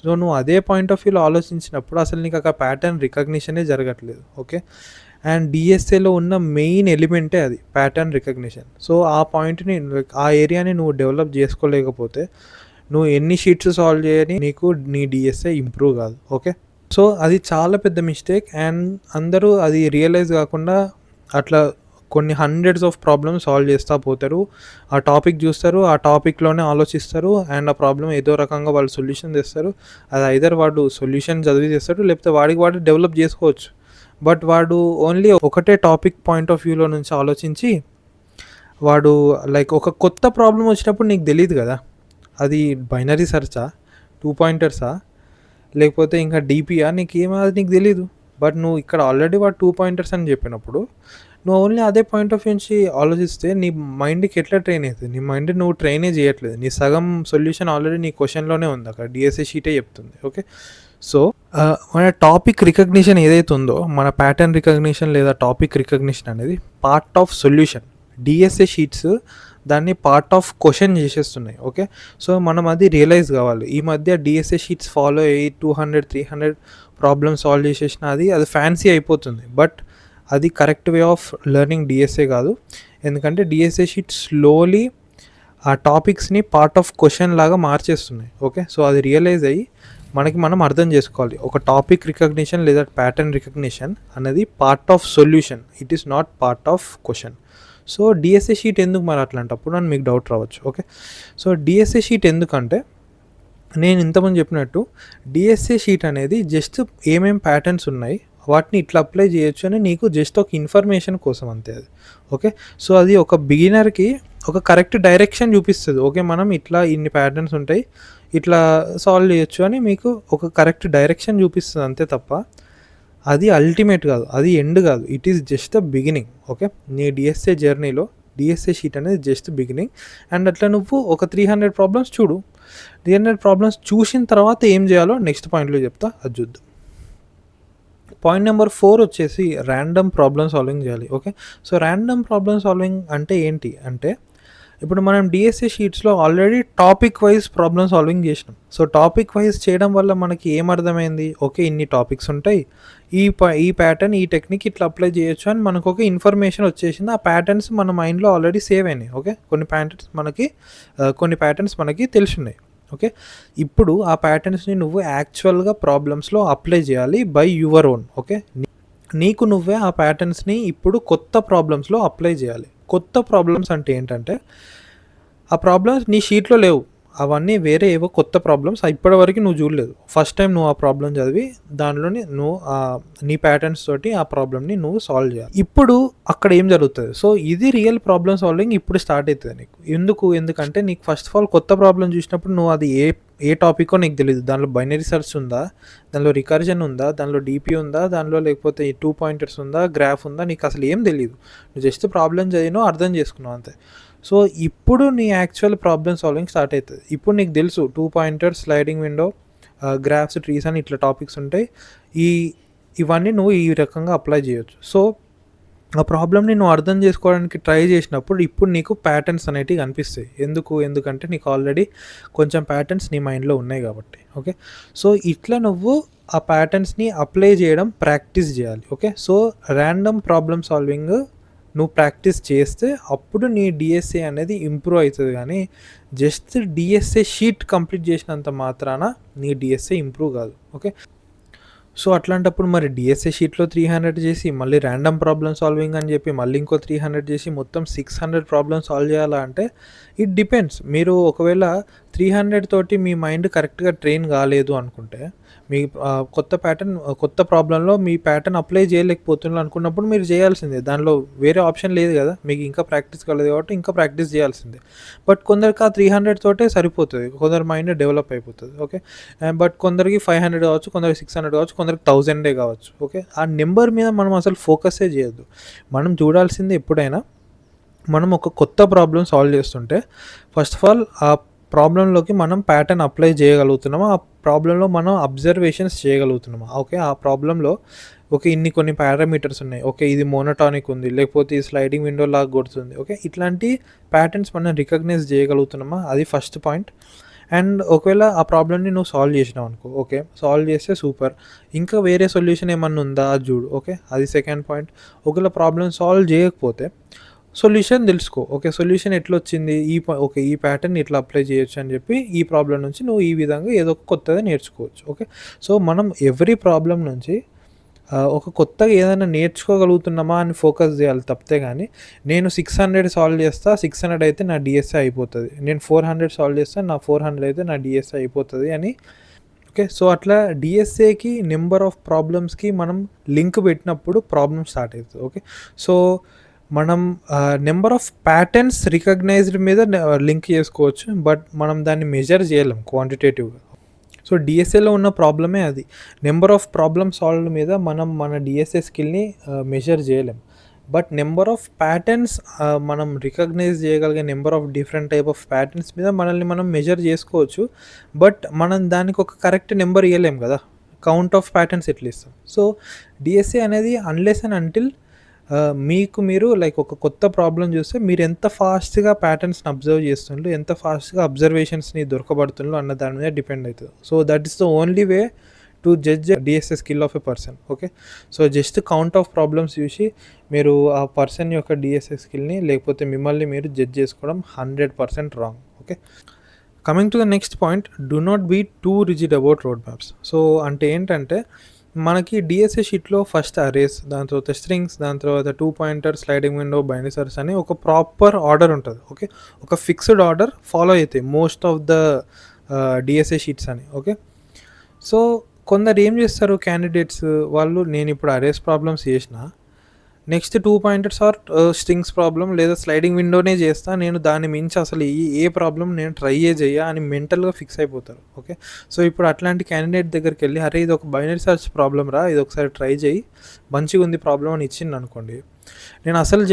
సో, నువ్వు అదే పాయింట్ ఆఫ్ వ్యూలో ఆలోచించినప్పుడు అసలు నీకు అక్కడ ప్యాటర్న్ రికగ్నిషనే జరగట్లేదు. ఓకే. అండ్ డీఎస్ఏలో ఉన్న మెయిన్ ఎలిమెంటే అది ప్యాటర్న్ రికగ్నిషన్. సో, ఆ పాయింట్‌ని ఆ ఏరియాని నువ్వు డెవలప్ చేసుకోలేకపోతే నువ్వు ఎన్ని షీట్స్ సాల్వ్ చేయని నీకు నీ డీఎస్ఏ ఇంప్రూవ్ కాదు. ఓకే. సో, అది చాలా పెద్ద మిస్టేక్. అండ్ అందరూ అది రియలైజ్ కాకుండా అట్లా కొన్ని హండ్రెడ్స్ ఆఫ్ ప్రాబ్లమ్స్ సాల్వ్ చేస్తూ పోతారు. ఆ టాపిక్ చూస్తారు, ఆ టాపిక్‌లోనే ఆలోచిస్తారు. అండ్ ఆ ప్రాబ్లమ్ ఏదో రకంగా వాళ్ళు సొల్యూషన్ తెస్తారు. అది ఐదర్ వాడు సొల్యూషన్ చదివి చేస్తాడు, లేకపోతే వాడు డెవలప్ చేసుకోవచ్చు. బట్ వాడు ఓన్లీ ఒకటే టాపిక్ పాయింట్ ఆఫ్ వ్యూలో నుంచి ఆలోచించి వాడు లైక్ ఒక కొత్త ప్రాబ్లమ్ వచ్చినప్పుడు నీకు తెలీదు కదా! అది బైనరీ సెర్చా? 2 పాయింటర్సా? లేకపోతే ఇంకా డీపీయా? అది నీకు తెలీదు. బట్ నువ్వు ఇక్కడ ఆల్రెడీ వాడు 2 పాయింటర్స్ అని చెప్పినప్పుడు నువ్వు ఓన్లీ అదే పాయింట్ ఆఫ్ వ్యూ నుంచి ఆలోచిస్తే నీ మైండ్‌కి ఎట్లా ట్రైన్ అవుతుంది? నీ మైండ్ నువ్వు ట్రైనే చేయట్లేదు. నీ సగం సొల్యూషన్ ఆల్రెడీ నీ క్వెషన్‌లోనే ఉంది. అక్కడ డీఎస్ఏ షీటే చెప్తుంది. ఓకే. సో, మన టాపిక్ రికగ్నిషన్ ఏదైతే ఉందో మన ప్యాటర్న్ రికగ్నిషన్ లేదా టాపిక్ రికగ్నిషన్ అనేది part of solution. DSA sheets దాన్ని పార్ట్ ఆఫ్ క్వెషన్ చేసేస్తున్నాయి. ఓకే. సో, మనం అది రియలైజ్ కావాలి. ఈ మధ్య డీఎస్ఏ షీట్స్ ఫాలో అయ్యి 200, 300 ప్రాబ్లమ్స్ సాల్వ్ చేసేసినా అది ఫ్యాన్సీ అయిపోతుంది. బట్ అది correct way of learning DSA కాదు. ఎందుకంటే డిఎస్ఏ షీట్ స్లోలీ ఆ టాపిక్స్ని పార్ట్ ఆఫ్ క్వశ్చన్ లాగా మార్చేస్తున్నాయి. ఓకే, సో అది రియలైజ్ అయ్యి మనం అర్థం చేసుకోవాలి. ఒక టాపిక్ రికగ్నిషన్ లేదా ప్యాటర్న్ రికగ్నిషన్ అనేది part of solution, it is not part of question. So DSA sheet ఎందుకు మరి అట్లాంటప్పుడు అని మీకు డౌట్ రావచ్చు. ఓకే, సో డిఎస్ఏ షీట్ ఎందుకంటే నేను ఇంతకుముందు చెప్పినట్టు డిఎస్ఏ షీట్ అనేది జస్ట్ ఏమేం ప్యాటర్న్స్ ఉన్నాయి వాటిని ఇట్లా అప్లై చేయొచ్చు అని నీకు జస్ట్ ఒక ఇన్ఫర్మేషన్ కోసం అంతే అది. ఓకే, సో అది ఒక బిగినర్కి ఒక కరెక్ట్ డైరెక్షన్ చూపిస్తుంది. ఓకే, మనం ఇట్లా ఇన్ని ప్యాటర్న్స్ ఉంటాయి, ఇట్లా సాల్వ్ చేయొచ్చు అని మీకు ఒక కరెక్ట్ డైరెక్షన్ చూపిస్తుంది అంతే తప్ప అది అల్టిమేట్ కాదు, అది ఎండ్ కాదు. It is just the beginning. Okay, నీ డిఎస్ఏ జర్నీలో డిఎస్ఏ షీట్ అనేది జస్ట్ బిగినింగ్. అండ్ అట్లా నువ్వు ఒక 300 ప్రాబ్లమ్స్ చూడు. 300 ప్రాబ్లమ్స్ చూసిన తర్వాత ఏం చేయాలో నెక్స్ట్ పాయింట్లో చెప్తా, అది చూద్దాం. పాయింట్ నెంబర్ 4 వచ్చేసి ర్యాండమ్ ప్రాబ్లమ్ సాల్వింగ్ చేయాలి. Okay, so random problem solving అంటే ఏంటి అంటే ఇప్పుడు మనం డిఎస్ఏ షీట్స్లో already topic wise problem solving చేసినాం. సో టాపిక్ వైజ్ చేయడం వల్ల మనకి ఏమర్థమైంది, ఓకే ఇన్ని టాపిక్స్ ఉంటాయి, ఈ ప్యాటర్న్ ఈ టెక్నిక్ ఇట్లా అప్లై చేయొచ్చు అని మనకు ఒక ఇన్ఫర్మేషన్ వచ్చేసింది. ఆ ప్యాటర్న్స్ మన మైండ్లో ఆల్రెడీ సేవ్ అయినాయి. ఓకే, కొన్ని ప్యాటర్న్స్ మనకి తెలుసున్నాయి. ఓకే, ఇప్పుడు ఆ ప్యాటర్న్స్ని నువ్వు యాక్చువల్గా ప్రాబ్లమ్స్లో అప్లై చేయాలి బై యువర్ ఓన్. ఓకే, నీకు నువ్వే ఆ ప్యాటర్న్స్ని ఇప్పుడు కొత్త ప్రాబ్లమ్స్లో అప్లై చేయాలి. కొత్త ప్రాబ్లమ్స్ అంటే ఏంటంటే ఆ ప్రాబ్లమ్స్ నీ షీట్లో లేవు, అవన్నీ వేరే ఏవో కొత్త ప్రాబ్లమ్స్ ఇప్పటివరకు నువ్వు చూడలేదు. ఫస్ట్ టైం నువ్వు ఆ ప్రాబ్లం చదివి దానిలోని నువ్వు నీ ప్యాటర్న్స్ తోటి ఆ ప్రాబ్లమ్ని నువ్వు సాల్వ్ చేయాలి. ఇప్పుడు అక్కడ ఏం జరుగుతుంది, సో ఇది రియల్ ప్రాబ్లమ్ సాల్వింగ్ ఇప్పుడు స్టార్ట్ అవుతుంది నీకు. ఎందుకంటే నీకు ఫస్ట్ ఆఫ్ ఆల్ కొత్త ప్రాబ్లం చూసినప్పుడు నువ్వు అది ఏ టాపికో నీకు తెలియదు. దానిలో బైనరీ సర్చ్ ఉందా, దానిలో రికర్జన్ ఉందా, దానిలో డీపీ ఉందా, దానిలో లేకపోతే 2 పాయింటర్స్ ఉందా, గ్రాఫ్ ఉందా, నీకు అసలు ఏం తెలియదు. నువ్వు జస్ట్ ప్రాబ్లం చదివినావు, అర్థం చేసుకున్నావు అంతే. సో ఇప్పుడు నీ యాక్చువల్ ప్రాబ్లమ్ సాల్వింగ్ స్టార్ట్ అవుతుంది. ఇప్పుడు నీకు తెలుసు 2 pointers, sliding window, graphs, trees అని ఇట్లా టాపిక్స్ ఉంటాయి. ఇవన్నీ నువ్వు ఈ రకంగా అప్లై చేయొచ్చు. సో ఆ ప్రాబ్లమ్ని నువ్వు అర్థం చేసుకోవడానికి ట్రై చేసినప్పుడు ఇప్పుడు నీకు ప్యాటర్న్స్ అనేటివి కనిపిస్తాయి. ఎందుకంటే నీకు ఆల్రెడీ కొంచెం ప్యాటర్న్స్ నీ మైండ్లో ఉన్నాయి కాబట్టి. ఓకే, సో ఇట్లా నువ్వు ఆ ప్యాటర్న్స్ని అప్లై చేయడం ప్రాక్టీస్ చేయాలి. Okay, so random problem solving నువ్వు ప్రాక్టీస్ చేస్తే అప్పుడు నీ డిఎస్ఏ అనేది ఇంప్రూవ్ అవుతుంది. కానీ జస్ట్ డిఎస్ఏ షీట్ కంప్లీట్ చేసినంత మాత్రాన నీ డిఎస్ఏ ఇంప్రూవ్ కాదు. ఓకే, సో అట్లాంటప్పుడు మరి డిఎస్ఏ షీట్లో 300 చేసి మళ్ళీ ర్యాండమ్ ప్రాబ్లమ్ సాల్వింగ్ అని చెప్పి మళ్ళీ ఇంకో 300 చేసి మొత్తం 600 ప్రాబ్లమ్ సాల్వ్ చేయాలా అంటే ఇట్ డిపెండ్స్. మీరు ఒకవేళ 300 తోటి మీ మైండ్ కరెక్ట్గా ట్రైన్ కాలేదు అనుకుంటే, మీ కొత్త ప్రాబ్లంలో మీ ప్యాటర్న్ అప్లై చేయలేకపోతున్నారు అనుకున్నప్పుడు మీరు చేయాల్సిందే. దానిలో వేరే ఆప్షన్ లేదు కదా, మీకు ఇంకా ప్రాక్టీస్ కాలేదు కాబట్టి ఇంకా ప్రాక్టీస్ చేయాల్సిందే. బట్ కొందరికి ఆ 300 తోటే సరిపోతుంది, కొందరి మైండ్ డెవలప్ అయిపోతుంది. ఓకే, బట్ కొందరికి 500 కావచ్చు, కొందరికి 600 కావచ్చు, కొందరికి 1000 కావచ్చు. ఓకే, ఆ నెంబర్ మీద మనం అసలు ఫోకసే చేయొద్దు. మనం చూడాల్సింది ఎప్పుడైనా మనం ఒక కొత్త ప్రాబ్లం సాల్వ్ చేస్తుంటే ఫస్ట్ ఆఫ్ ఆల్ ఆ ప్రాబ్లంలోకి మనం ప్యాటర్న్ అప్లై చేయగలుగుతున్నామా, ఆ ప్రాబ్లంలో మనం అబ్జర్వేషన్స్ చేయగలుగుతున్నామా. ఓకే, ఆ ప్రాబ్లంలో కొన్ని పారామీటర్స్ ఉన్నాయి. ఓకే, ఇది మోనోటానిక్ ఉంది, లేకపోతే ఈ స్లైడింగ్ విండో లాగా కొడుతుంది. ఓకే, ఇట్లాంటి ప్యాటర్న్స్ మనం రికగ్నైజ్ చేయగలుగుతున్నామా, అది ఫస్ట్ పాయింట్. అండ్ ఒకవేళ ఆ ప్రాబ్లమ్ని నువ్వు సాల్వ్ చేసినావు అనుకో, ఓకే సాల్వ్ చేస్తే సూపర్, ఇంకా వేరే సొల్యూషన్ ఏమన్నా ఉందా అది చూడు. ఓకే, అది సెకండ్ పాయింట్. ఒకవేళ ప్రాబ్లమ్ సాల్వ్ చేయకపోతే సొల్యూషన్ తెలుసుకో. ఓకే, సొల్యూషన్ ఎట్లా వచ్చింది, ఈ ప్యాటర్న్ ఇట్లా అప్లై చేయొచ్చు అని చెప్పి ఈ ప్రాబ్లం నుంచి నువ్వు ఈ విధంగా ఏదో ఒక కొత్తగా నేర్చుకోవచ్చు. ఓకే, సో మనం ఎవ్రీ ప్రాబ్లం నుంచి ఒక కొత్తగా ఏదైనా నేర్చుకోగలుగుతున్నామా అని ఫోకస్ చేయాలి తప్పితే. కానీ నేను 600 సాల్వ్ చేస్తా, 600 అయితే నా డిఎస్ఏ అయిపోతుంది, నేను 400 సాల్వ్ చేస్తా, నా 400 అయితే నా డిఎస్ఏ అయిపోతుంది అని. ఓకే, సో అట్లా డిఎస్ఏకి నెంబర్ ఆఫ్ ప్రాబ్లమ్స్కి మనం లింక్ పెట్టినప్పుడు ప్రాబ్లమ్ స్టార్ట్ అవుతుంది. ఓకే, సో మనం నెంబర్ ఆఫ్ ప్యాటర్న్స్ రికగ్నైజ్డ్ మీద లింక్ చేసుకోవచ్చు, బట్ మనం దాన్ని మెజర్ చేయలేం క్వాంటిటేటివ్గా. సో డిఎస్ఏలో ఉన్న ప్రాబ్లమే అది, నెంబర్ ఆఫ్ ప్రాబ్లమ్ సాల్వ్ మీద మనం మన డిఎస్ఏ స్కిల్ని మెజర్ చేయలేం. బట్ నెంబర్ ఆఫ్ ప్యాటర్న్స్ మనం రికగ్నైజ్ చేయగలిగే number of different type of patterns మీద మనల్ని మనం మెజర్ చేసుకోవచ్చు. బట్ మనం దానికి ఒక కరెక్ట్ నెంబర్ ఇవ్వలేం కదా, కౌంట్ ఆఫ్ ప్యాటర్న్స్ ఎట్లా ఇస్తాం. సో డిఎస్ఏ అనేది అన్లెస్ అండ్ అంటిల్ మీరు లైక్ ఒక కొత్త ప్రాబ్లం చూస్తే మీరు ఎంత ఫాస్ట్గా ప్యాటర్న్స్ని అబ్జర్వ్ చేస్తుండ్రు, ఎంత ఫాస్ట్గా అబ్జర్వేషన్స్ని దొరకబడుతుండ్రు అన్న దాని మీద డిపెండ్ అవుతుంది. So that is the only way to judge DSA skill of a person. Okay, so just count of problems చూసి మీరు ఆ పర్సన్ యొక్క డిఎస్ఏ స్కిల్ని లేకపోతే మిమ్మల్ని మీరు జడ్జ్ చేసుకోవడం 100% wrong. Okay, coming to the next point, do not be too rigid about road maps. So అంటే ఏంటంటే మనకి డిఎస్ఏ షీట్లో ఫస్ట్ అరేస్, దాని తర్వాత స్ట్రింగ్స్, దాని తర్వాత 2 pointer, sliding window, binary search అని ఒక ప్రాపర్ ఆర్డర్ ఉంటుంది. ఓకే, ఒక ఫిక్స్డ్ ఆర్డర్ ఫాలో అవుతాయి most of the DSA sheets అని. ఓకే, సో కొందరు ఏం చేస్తారు క్యాండిడేట్స్, వాళ్ళు నేను ఇప్పుడు అరేస్ ప్రాబ్లమ్స్ చేసిన next 2 pointers or strings problem లేదా స్లైడింగ్ విండోనే చేస్తా, నేను దాన్ని మించి అసలు ఏ ప్రాబ్లం నేను ట్రైయే చేయ అని మెంటల్గా ఫిక్స్ అయిపోతారు. ఓకే, సో ఇప్పుడు అట్లాంటి క్యాండిడేట్ దగ్గరికి వెళ్ళి అరే ఇది ఒక బైనరీ సర్చ్ ప్రాబ్లం రా, ఇది ఒకసారి ట్రై చేయి, మంచిగా ఉంది ప్రాబ్లం అని ఇచ్చింది అనుకోండి, నేను అసలు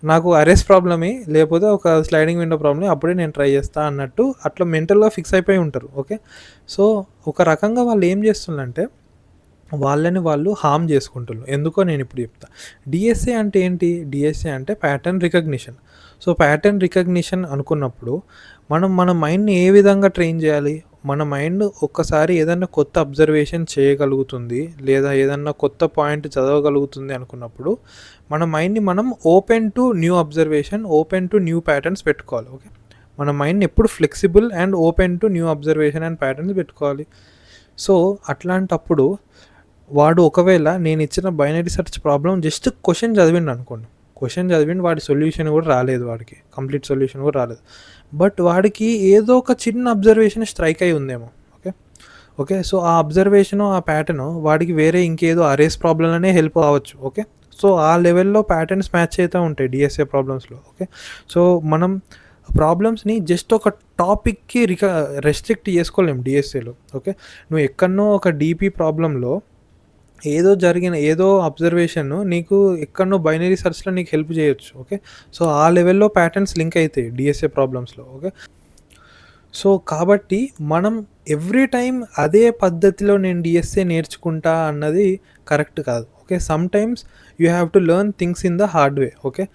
నాకు అరేస్ ప్రాబ్లమే లేకపోతే ఒక స్లైడింగ్ విండో ప్రాబ్లమే, అప్పుడే నేను ట్రై చేస్తా అన్నట్టు అట్లా మెంటల్గా ఫిక్స్ అయిపోయి ఉంటారు. ఓకే, సో ఒక రకంగా వాళ్ళు ఏం చేస్తుందంటే వాళ్ళని వాళ్ళు హామ్ చేసుకుంటున్నారు. ఎందుకో నేను ఇప్పుడు చెప్తా. డిఎస్ఏ అంటే ఏంటి? డిఎస్ఏ అంటే pattern recognition. So pattern recognition అనుకున్నప్పుడు మన మైండ్ని ఏ విధంగా ట్రైన్ చేయాలి? మన మైండ్ ఒక్కసారి ఏదన్నా కొత్త అబ్జర్వేషన్ చేయగలుగుతుంది లేదా ఏదన్నా కొత్త పాయింట్ చదవగలుగుతుంది అనుకున్నప్పుడు మన మైండ్ని మనం open to new observation, open to new patterns పెట్టుకోవాలి. ఓకే, మన మైండ్ని ఎప్పుడు flexible and open to new observation and patterns పెట్టుకోవాలి. సో అట్లాంటప్పుడు వాడు ఒకవేళ నేను ఇచ్చిన binary search problem just question చదివిండు అనుకోండి, క్వశ్చన్ చదివిండు, వాడి సొల్యూషన్ కూడా రాలేదు, వాడికి కంప్లీట్ సొల్యూషన్ కూడా రాలేదు, బట్ వాడికి ఏదో ఒక చిన్న అబ్జర్వేషన్ స్ట్రైక్ అయి ఉందేమో. ఓకే, సో ఆ అబ్జర్వేషను ఆ ప్యాటర్ను వాడికి వేరే ఇంకేదో అరేస్ ప్రాబ్లంలోనే హెల్ప్ అవ్వచ్చు. ఓకే, సో ఆ లెవెల్లో ప్యాటర్న్స్ మ్యాచ్ అవుతూ ఉంటాయి డిఎస్ఏ ప్రాబ్లమ్స్లో. ఓకే, సో మనం ప్రాబ్లమ్స్ని జస్ట్ ఒక టాపిక్కి రెస్ట్రిక్ట్ చేసుకోలేము డిఎస్ఏలో. ఓకే, నువ్వు ఎక్కడనో ఒక డీపీ ప్రాబ్లంలో ఏదో అబ్జర్వేషన్ నీకు ఎక్కడనో బైనరీ సర్చ్లో నీకు హెల్ప్ చేయొచ్చు. ఓకే, సో ఆ లెవెల్లో ప్యాటర్న్స్ లింక్ అవుతాయి డిఎస్ఏ ప్రాబ్లమ్స్లో. ఓకే, సో కాబట్టి మనం ఎవ్రీ టైం అదే పద్ధతిలో నేను డిఎస్ఏ నేర్చుకుంటా అన్నది కరెక్ట్ కాదు. Okay, some times you have to learn things in the hard way. Okay,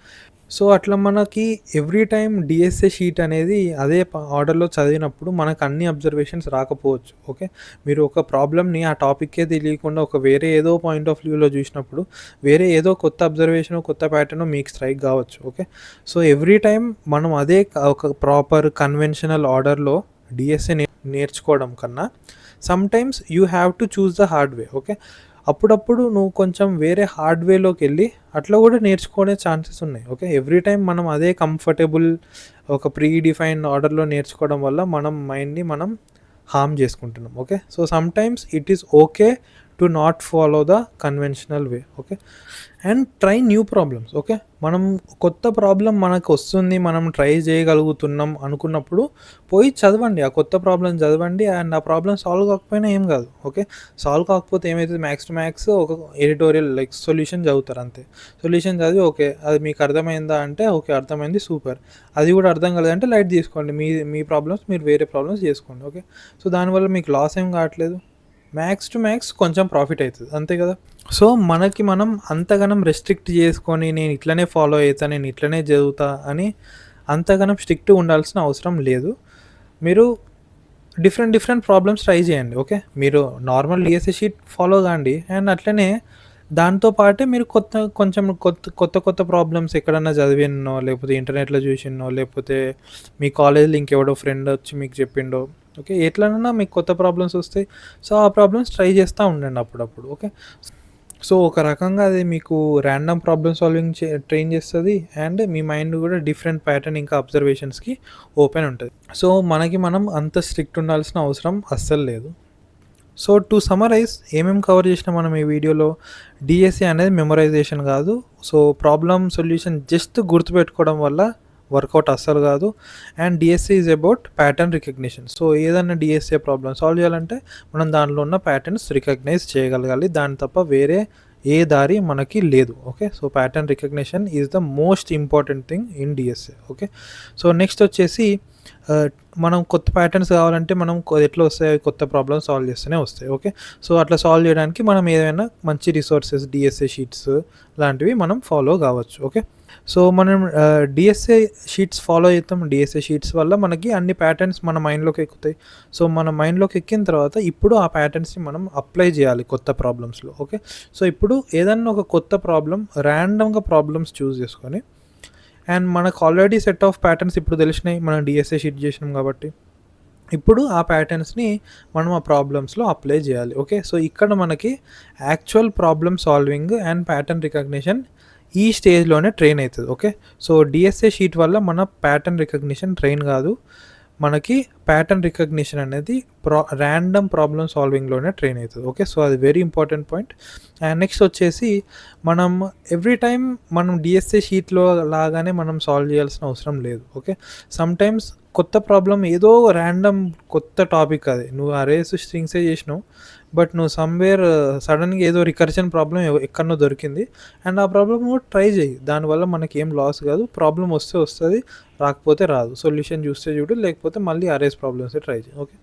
so అట్లా మనకి ఎవ్రీ టైం డిఎస్ఏ షీట్ అనేది అదే ఆర్డర్లో చదివినప్పుడు మనకు అన్ని అబ్జర్వేషన్స్ రాకపోవచ్చు. ఓకే, మీరు ఒక ప్రాబ్లమ్ని ఆ టాపిక్కే తెలియకుండా ఒక వేరే ఏదో పాయింట్ ఆఫ్ వ్యూలో చూసినప్పుడు వేరే ఏదో కొత్త అబ్జర్వేషన్, కొత్త ప్యాటర్న్ మీకు స్ట్రైక్ కావచ్చు. ఓకే, సో ఎవ్రీ టైం మనం అదే ఒక ప్రాపర్ కన్వెన్షనల్ ఆర్డర్లో డిఎస్ఏ నేర్చుకోవడం కన్నా some times you have to choose the hard way. Okay, అప్పుడప్పుడు నువ్వు కొంచెం వేరే హార్డ్వేర్లోకి వెళ్ళి అట్లా కూడా నేర్చుకునే ఛాన్సెస్ ఉన్నాయి. ఓకే, ఎవ్రీ టైం మనం అదే కంఫర్టబుల్ ఒక ప్రీ డిఫైన్డ్ ఆర్డర్లో నేర్చుకోవడం వల్ల మనం మైండ్ని మనం హార్మ్ చేసుకుంటున్నాం. Okay, so some times it is okay to not follow the conventional way. Okay, and try new problems. Okay, మనం కొత్త ప్రాబ్లం మనకు వస్తుంది, మనం ట్రై చేయగలుగుతున్నాం అనుకున్నప్పుడు పోయి చదవండి, ఆ కొత్త ప్రాబ్లం చదవండి, అండ్ ఆ ప్రాబ్లం సాల్వ్ కాకపోయినా ఏం కాదు. ఓకే, సాల్వ్ కాకపోతే ఏమవుతుంది, మ్యాక్స్ టు మ్యాక్స్ ఒక ఎడిటోరియల్ లైక్ సొల్యూషన్ చదువుతారు అంతే. సొల్యూషన్ చదివి ఓకే అది మీకు అర్థమైందా అంటే ఓకే అర్థమైంది సూపర్, అది కూడా అర్థం కాలేదంటే లైట్ తీసుకోండి, మీ ప్రాబ్లమ్స్ మీరు వేరే ప్రాబ్లమ్స్ చేసుకోండి. ఓకే, సో దానివల్ల మీకు లాస్ ఏం కావట్లేదు, మ్యాక్స్ టు మ్యాక్స్ కొంచెం ప్రాఫిట్ అవుతుంది, అంతే కదా. సో మనం అంతగానం రెస్ట్రిక్ట్ చేసుకొని నేను ఇట్లనే ఫాలో అవుతా, నేను ఇట్లనే చదువుతా అని అంతగానం స్ట్రిక్ట్ ఉండాల్సిన అవసరం లేదు. మీరు డిఫరెంట్ ప్రాబ్లమ్స్ ట్రై చేయండి. ఓకే, మీరు నార్మల్ డిఎస్ఏ షీట్ ఫాలో కాండి అండ్ అట్లనే దాంతోపాటే మీరు కొంచెం కొత్త ప్రాబ్లమ్స్ ఎక్కడన్నా చదివినో లేకపోతే ఇంటర్నెట్లో చూసినో లేకపోతే మీ కాలేజ్లో ఇంకెవడో ఫ్రెండ్ వచ్చి మీకు చెప్పిండో, ఓకే ఎట్లనన్నా మీకు కొత్త ప్రాబ్లమ్స్ వస్తాయి. సో ఆ ప్రాబ్లమ్స్ ట్రై చేస్తూ ఉండండి అప్పుడప్పుడు. ఓకే, సో ఒక రకంగా అది మీకు ర్యాండమ్ ప్రాబ్లమ్ సాల్వింగ్ ట్రైన్ చేస్తుంది అండ్ మీ మైండ్ కూడా డిఫరెంట్ ప్యాటర్న్ ఇంకా అబ్జర్వేషన్స్కి ఓపెన్ ఉంటుంది. సో మనం అంత స్ట్రిక్ట్ ఉండాల్సిన అవసరం అస్సలు లేదు. సో టు సమరైజ్ ఏమేమి కవర్ చేసినా మనం ఈ వీడియోలో, డిఎస్ఏ అనేది మెమరైజేషన్ కాదు. సో ప్రాబ్లమ్ సొల్యూషన్ జస్ట్ గుర్తుపెట్టుకోవడం వల్ల వర్కౌట్ అస్సలు కాదు. And DSA is about pattern recognition. So ఏదైనా డిఎస్ఏ ప్రాబ్లమ్ సాల్వ్ చేయాలంటే మనం దానిలో ఉన్న ప్యాటర్న్స్ రికగ్నైజ్ చేయగలగాలి, దాని తప్ప వేరే ఏ దారి మనకి లేదు. Okay, so pattern recognition is the most important thing in DSA. Okay, so next వచ్చేసి మనం కొత్త ప్యాటర్న్స్ కావాలంటే మనం ఎట్లా వస్తాయి, కొత్త ప్రాబ్లమ్స్ సాల్వ్ చేస్తూనే వస్తాయి. ఓకే, సో అట్లా సాల్వ్ చేయడానికి మనం ఏదైనా మంచి రిసోర్సెస్ డిఎస్ఏ షీట్స్ లాంటివి మనం ఫాలో కావచ్చు. ఓకే, సో మనం డిఎస్ఏ షీట్స్ ఫాలో అవుతాం. డిఎస్ఏ షీట్స్ వల్ల మనకి అన్ని ప్యాటర్న్స్ మన మైండ్లోకి ఎక్కుతాయి. సో మన మైండ్లోకి ఎక్కిన తర్వాత ఇప్పుడు ఆ ప్యాటర్న్స్ని మనం అప్లై చేయాలి కొత్త ప్రాబ్లమ్స్లో. ఓకే, సో ఇప్పుడు ఏదన్నా ఒక కొత్త ప్రాబ్లం, ర్యాండమ్గా ప్రాబ్లమ్స్ చూస్ చేసుకొని, అండ్ మనకు ఆల్రెడీ సెట్ ఆఫ్ ప్యాటర్న్స్ ఇప్పుడు తెలిసినాయి, మనం డిఎస్ఏ షీట్ చేసినాం కాబట్టి ఇప్పుడు ఆ ప్యాటర్న్స్ని మనం ఆ ప్రాబ్లమ్స్లో అప్లై చేయాలి. ఓకే, సో ఇక్కడ మనకి actual problem solving and pattern recognition ఈ స్టేజ్లోనే ట్రైన్ అవుతుంది. ఓకే, సో డిఎస్ఏ షీట్ వల్ల మన ప్యాటర్న్ రికగ్నిషన్ ట్రైన్ కాదు, మనకి ప్యాటర్న్ రికగ్నిషన్ అనేది ర్యాండమ్ ప్రాబ్లమ్ సాల్వింగ్లోనే ట్రైన్ అవుతుంది. ఓకే, సో అది very important point. And next వచ్చేసి మనం ఎవ్రీ టైం మనం డిఎస్ఏ షీట్లో లాగానే మనం సాల్వ్ చేయాల్సిన అవసరం లేదు. ఓకే, సమ్టైమ్స్ కొత్త ప్రాబ్లం ఏదో ర్యాండమ్ కొత్త టాపిక్, అది నువ్వు అరేస్ స్ట్రింగ్సే చేసినావు, బట్ నువ్వు సమ్వేర్ సడన్గా ఏదో రికర్షన్ ప్రాబ్లం ఎక్కడనో దొరికింది, అండ్ ఆ ప్రాబ్లమ్ కూడా ట్రై చేయి. దానివల్ల మనకి ఏం లాస్ కాదు, ప్రాబ్లం వస్తే వస్తుంది, రాకపోతే రాదు. సొల్యూషన్ చూస్తే చూడు, లేకపోతే మళ్ళీ అరేస్ ప్రాబ్లమ్స్ ట్రై చేయి. ఓకే,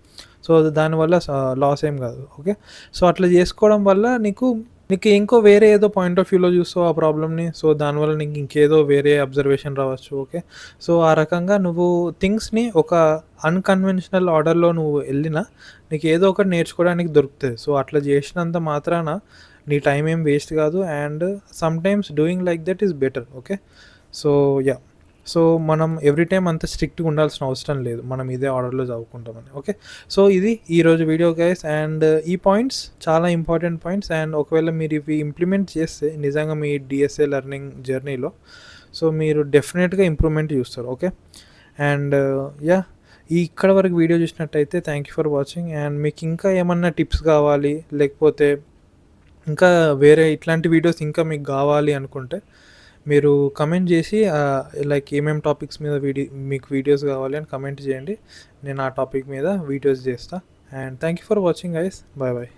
సో దానివల్ల లాస్ ఏం కాదు. ఓకే, సో అట్లా చేసుకోవడం వల్ల నీకు ఇంకో వేరే ఏదో పాయింట్ ఆఫ్ వ్యూలో చూస్తావు ఆ ప్రాబ్లమ్ని, సో దానివల్ల నీకు ఇంకేదో వేరే అబ్జర్వేషన్ రావచ్చు. ఓకే, సో ఆ రకంగా నువ్వు థింగ్స్ని ఒక అన్కన్వెన్షనల్ ఆర్డర్లో నువ్వు వెళ్ళినా నీకు ఏదో ఒకటి నేర్చుకోవడానికి దొరుకుతుంది. సో అట్లా చేసినంత మాత్రాన నీ టైం ఏం వేస్ట్ కాదు, and sometimes doing like that is better. Okay, so yeah, so మనం ఎవ్రీ టైం అంత స్ట్రిక్ట్గా ఉండాల్సిన అవసరం లేదు, మనం ఇదే ఆర్డర్లో చదువుకుంటామని. ఓకే, సో ఇది ఈరోజు వీడియో గైస్, అండ్ ఈ పాయింట్స్ చాలా ఇంపార్టెంట్ పాయింట్స్, అండ్ ఒకవేళ మీరు ఇవి ఇంప్లిమెంట్ చేస్తే నిజంగా మీ డిఎస్ఏ లెర్నింగ్ జర్నీలో సో మీరు డెఫినెట్గా ఇంప్రూవ్మెంట్ చూస్తారు. ఓకే, అండ్ యా, ఇక్కడ వరకు వీడియో చూసినట్టయితే thank you for watching. And మీకు ఇంకా ఏమన్నా టిప్స్ కావాలి, లేకపోతే ఇంకా వేరే ఇట్లాంటి వీడియోస్ ఇంకా మీకు కావాలి అనుకుంటే మీరు కమెంట్ చేసి లైక్ ఏమేమి టాపిక్స్ మీద మీకు వీడియోస్ కావాలి అని కమెంట్ చేయండి, నేను ఆ టాపిక్ మీద వీడియోస్ చేస్తా. And thank you for watching guys, bye bye.